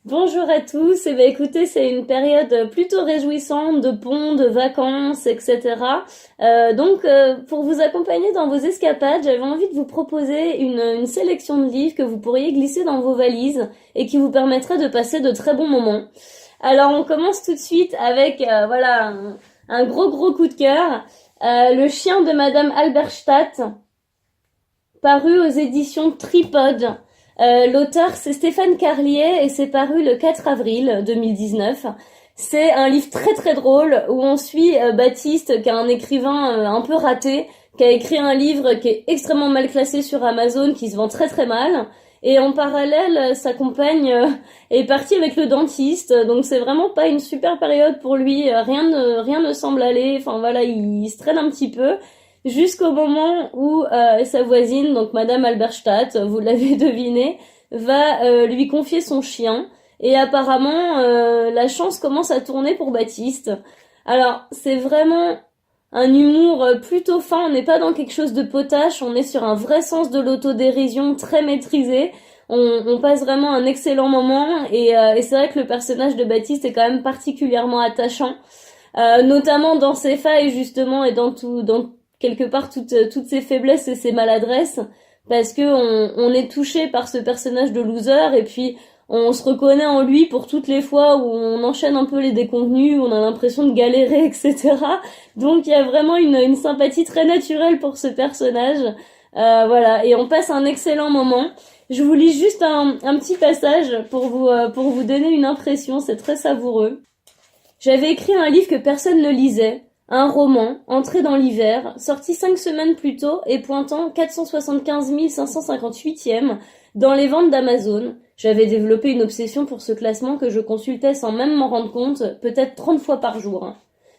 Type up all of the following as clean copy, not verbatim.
Bonjour à tous. Écoutez, c'est une période plutôt réjouissante de ponts, de vacances, etc. Pour vous accompagner dans vos escapades, j'avais envie de vous proposer une sélection de livres que vous pourriez glisser dans vos valises et qui vous permettrait de passer de très bons moments. Alors, on commence tout de suite avec un gros coup de cœur. Le chien de Madame Halberstadt, paru aux éditions Tripod. L'auteur, c'est Stéphane Carlier et c'est paru le 4 avril 2019. C'est un livre très drôle où on suit Baptiste, qui est un écrivain un peu raté, qui a écrit un livre qui est extrêmement mal classé sur Amazon, qui se vend très mal. Et en parallèle, sa compagne est partie avec le dentiste, donc c'est vraiment pas une super période pour lui. Rien ne semble aller. Enfin voilà, il se traîne un petit peu. Jusqu'au moment où sa voisine, donc Madame Halberstadt, vous l'avez deviné, va lui confier son chien. Et apparemment, la chance commence à tourner pour Baptiste. Alors, c'est vraiment un humour plutôt fin. On n'est pas dans quelque chose de potache. On est sur un vrai sens de l'autodérision très maîtrisé. On passe vraiment un excellent moment. Et c'est vrai que le personnage de Baptiste est quand même particulièrement attachant. Notamment dans ses failles, justement, et dans quelque part toutes ses faiblesses et ses maladresses, parce que on est touché par ce personnage de loser, et puis on se reconnaît en lui pour toutes les fois où on enchaîne un peu les déconvenus, où on a l'impression de galérer, etc. Donc il y a vraiment une sympathie très naturelle pour ce personnage. Voilà, et on passe un excellent moment. Je vous lis juste un petit passage pour vous donner une impression, c'est très savoureux. J'avais écrit un livre que personne ne lisait, un roman, entré dans l'hiver, sorti 5 semaines plus tôt et pointant 475 558e dans les ventes d'Amazon. J'avais développé une obsession pour ce classement que je consultais sans même m'en rendre compte, peut-être 30 fois par jour.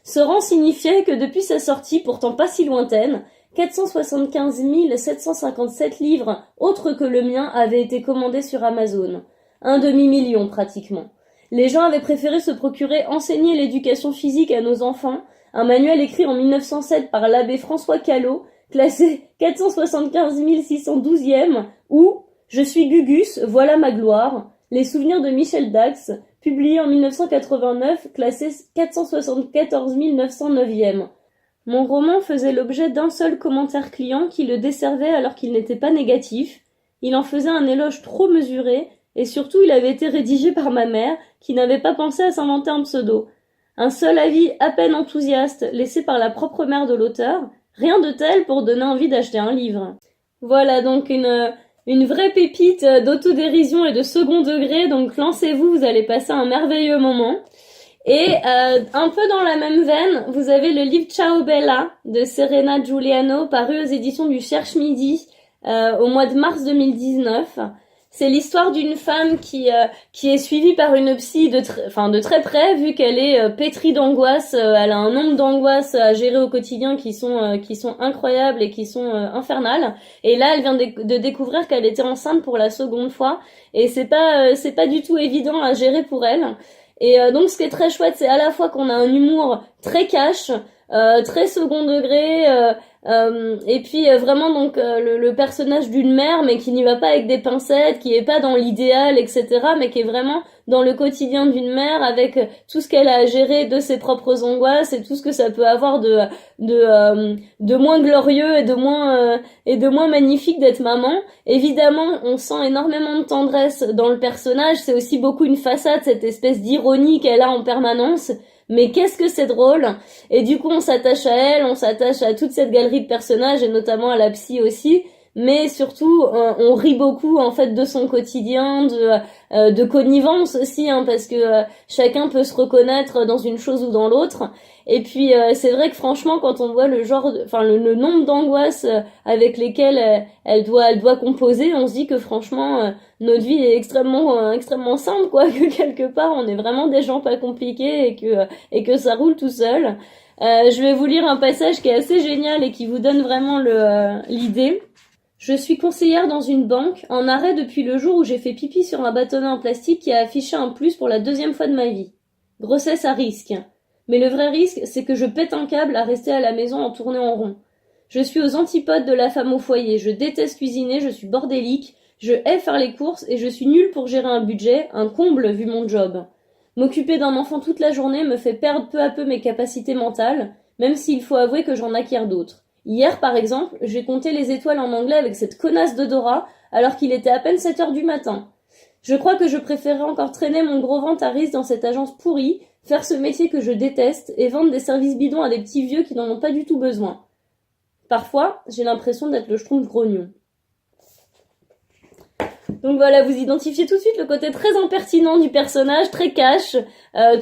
Ce rang signifiait que depuis sa sortie, pourtant pas si lointaine, 475 757 livres autres que le mien avaient été commandés sur Amazon. Un demi-million pratiquement. Les gens avaient préféré se procurer Enseigner l'éducation physique à nos enfants, un manuel écrit en 1907 par l'abbé François Callot, classé 475 612e, ou Je suis Gugus, voilà ma gloire, les souvenirs de Michel Dax, publié en 1989, classé 474 909e. Mon roman faisait l'objet d'un seul commentaire client qui le desservait alors qu'il n'était pas négatif. Il en faisait un éloge trop mesuré, et surtout il avait été rédigé par ma mère, qui n'avait pas pensé à s'inventer un pseudo. Un seul avis à peine enthousiaste laissé par la propre mère de l'auteur, rien de tel pour donner envie d'acheter un livre. Voilà donc une vraie pépite d'autodérision et de second degré, donc lancez-vous, vous allez passer un merveilleux moment. Et un peu dans la même veine, vous avez le livre Ciao Bella de Serena Giuliano, paru aux éditions du Cherche Midi au mois de mars 2019. C'est l'histoire d'une femme qui est suivie par une psy de très près, vu qu'elle est pétrie d'angoisse. Elle a un nombre d'angoisses à gérer au quotidien qui sont incroyables et qui sont infernales. Et là, elle vient de découvrir qu'elle était enceinte pour la seconde fois, et c'est pas du tout évident à gérer pour elle. Et donc, ce qui est très chouette, c'est à la fois qu'on a un humour très cash, très second degré, et puis vraiment donc le personnage d'une mère, mais qui n'y va pas avec des pincettes, qui est pas dans l'idéal, etc., mais qui est vraiment dans le quotidien d'une mère, avec tout ce qu'elle a à gérer de ses propres angoisses et tout ce que ça peut avoir de moins glorieux et de moins magnifique d'être maman. Évidemment, on sent énormément de tendresse dans le personnage. C'est aussi beaucoup une façade, cette espèce d'ironie qu'elle a en permanence. Mais qu'est-ce que c'est drôle! Et du coup, on s'attache à elle, on s'attache à toute cette galerie de personnages, et notamment à la psy aussi. Mais surtout, on rit beaucoup en fait de son quotidien, de connivence aussi, hein, parce que chacun peut se reconnaître dans une chose ou dans l'autre. Et puis c'est vrai que franchement, quand on voit le nombre d'angoisses avec lesquelles elle doit composer, on se dit que franchement notre vie est extrêmement simple, quoi, que quelque part on est vraiment des gens pas compliqués, et que ça roule tout seul. Je vais vous lire un passage qui est assez génial et qui vous donne vraiment l'idée. Je suis conseillère dans une banque, en arrêt depuis le jour où j'ai fait pipi sur un bâtonnet en plastique qui a affiché un plus pour la 2e fois de ma vie. Grossesse à risque. Mais le vrai risque, c'est que je pète un câble à rester à la maison en tournant en rond. Je suis aux antipodes de la femme au foyer, je déteste cuisiner, je suis bordélique, Je hais faire les courses et je suis nulle pour gérer un budget, un comble vu mon job. M'occuper d'un enfant toute la journée me fait perdre peu à peu mes capacités mentales, même s'il faut avouer que j'en acquiers d'autres. Hier, par exemple, j'ai compté les étoiles en anglais avec cette connasse de Dora, alors qu'il était à peine 7 heures du matin. Je crois que je préférerais encore traîner mon gros ventre à risque dans cette agence pourrie, faire ce métier que je déteste et vendre des services bidons à des petits vieux qui n'en ont pas du tout besoin. Parfois, j'ai l'impression d'être le schtroumpf grognon. Donc voilà, vous identifiez tout de suite le côté très impertinent du personnage, très cash,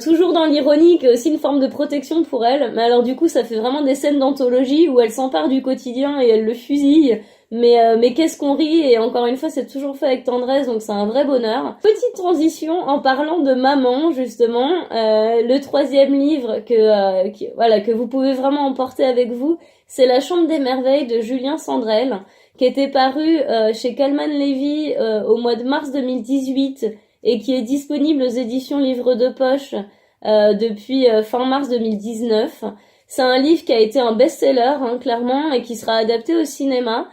toujours dans l'ironie, qui est aussi une forme de protection pour elle. Mais alors du coup, ça fait vraiment des scènes d'anthologie où elle s'empare du quotidien et elle le fusille. Mais qu'est-ce qu'on rit, et encore une fois, c'est toujours fait avec tendresse, donc c'est un vrai bonheur. Petite transition en parlant de maman, justement, le troisième livre que vous pouvez vraiment emporter avec vous, c'est La Chambre des Merveilles de Julien Sandrel, qui était paru chez Calman Levy au mois de mars 2018 et qui est disponible aux éditions Livres de Poche depuis fin mars 2019. C'est un livre qui a été un best-seller, clairement, et qui sera adapté au cinéma.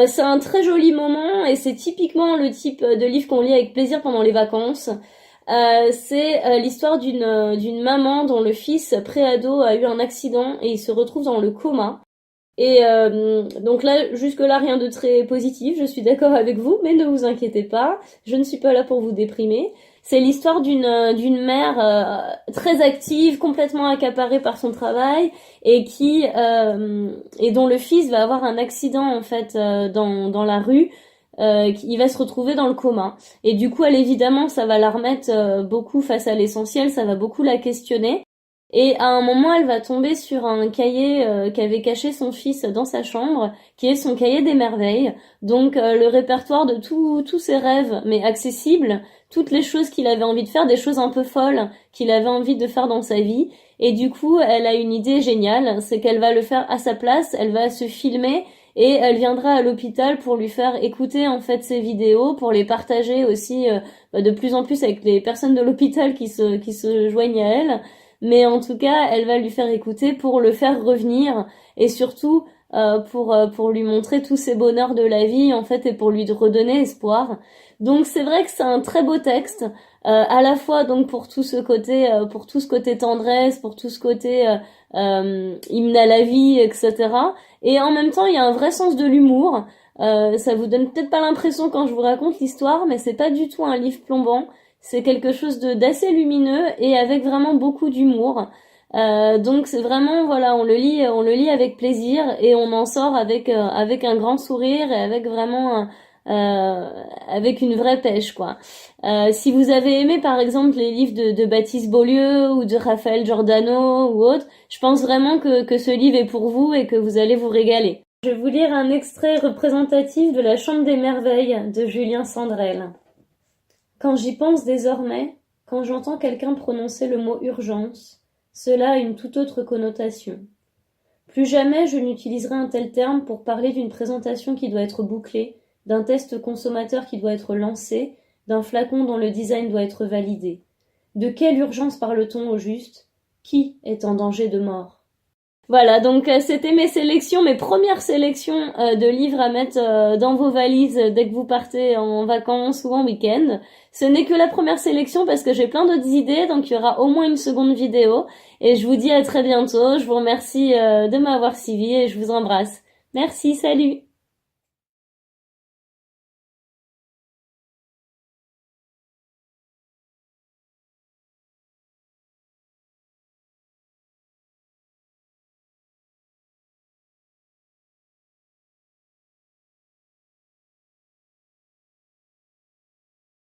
C'est un très joli moment et c'est typiquement le type de livre qu'on lit avec plaisir pendant les vacances. C'est l'histoire d'une maman dont le fils préado a eu un accident et il se retrouve dans le coma. Et donc là, jusque-là, rien de très positif, je suis d'accord avec vous, mais ne vous inquiétez pas, je ne suis pas là pour vous déprimer. C'est l'histoire d'une mère très active, complètement accaparée par son travail, et dont le fils va avoir un accident en fait dans la rue. Il va se retrouver dans le coma. Et du coup, elle, évidemment, ça va la remettre beaucoup face à l'essentiel, ça va beaucoup la questionner. Et à un moment, elle va tomber sur un cahier qu'avait caché son fils dans sa chambre, qui est son cahier des merveilles. Donc le répertoire de tous ses rêves, mais accessibles, toutes les choses qu'il avait envie de faire, des choses un peu folles qu'il avait envie de faire dans sa vie. Et du coup, elle a une idée géniale, c'est qu'elle va le faire à sa place, elle va se filmer et elle viendra à l'hôpital pour lui faire écouter en fait ses vidéos, pour les partager aussi de plus en plus avec les personnes de l'hôpital qui se joignent à elle. Mais en tout cas, elle va lui faire écouter pour le faire revenir et surtout pour lui montrer tous ces bonheurs de la vie en fait et pour lui redonner espoir. Donc c'est vrai que c'est un très beau texte, à la fois donc pour tout ce côté tendresse, pour tout ce côté hymne à la vie, etc. Et en même temps, il y a un vrai sens de l'humour. Ça vous donne peut-être pas l'impression quand je vous raconte l'histoire, mais c'est pas du tout un livre plombant. C'est quelque chose d'assez lumineux et avec vraiment beaucoup d'humour. Donc c'est vraiment, voilà, on le lit avec plaisir et on en sort avec un grand sourire et avec vraiment avec une vraie pêche, quoi. Si vous avez aimé par exemple les livres de Baptiste Beaulieu ou de Raphaël Giordano ou autre, je pense vraiment que ce livre est pour vous et que vous allez vous régaler. Je vais vous lire un extrait représentatif de La Chambre des Merveilles de Julien Sandrel. Quand j'y pense désormais, quand j'entends quelqu'un prononcer le mot urgence, cela a une toute autre connotation. Plus jamais je n'utiliserai un tel terme pour parler d'une présentation qui doit être bouclée, d'un test consommateur qui doit être lancé, d'un flacon dont le design doit être validé. De quelle urgence parle-t-on au juste? Qui est en danger de mort? Voilà, donc c'était mes premières sélections de livres à mettre dans vos valises dès que vous partez en vacances ou en week-end. Ce n'est que la première sélection parce que j'ai plein d'autres idées, donc il y aura au moins une seconde vidéo. Et je vous dis à très bientôt, je vous remercie de m'avoir suivi et je vous embrasse. Merci, salut!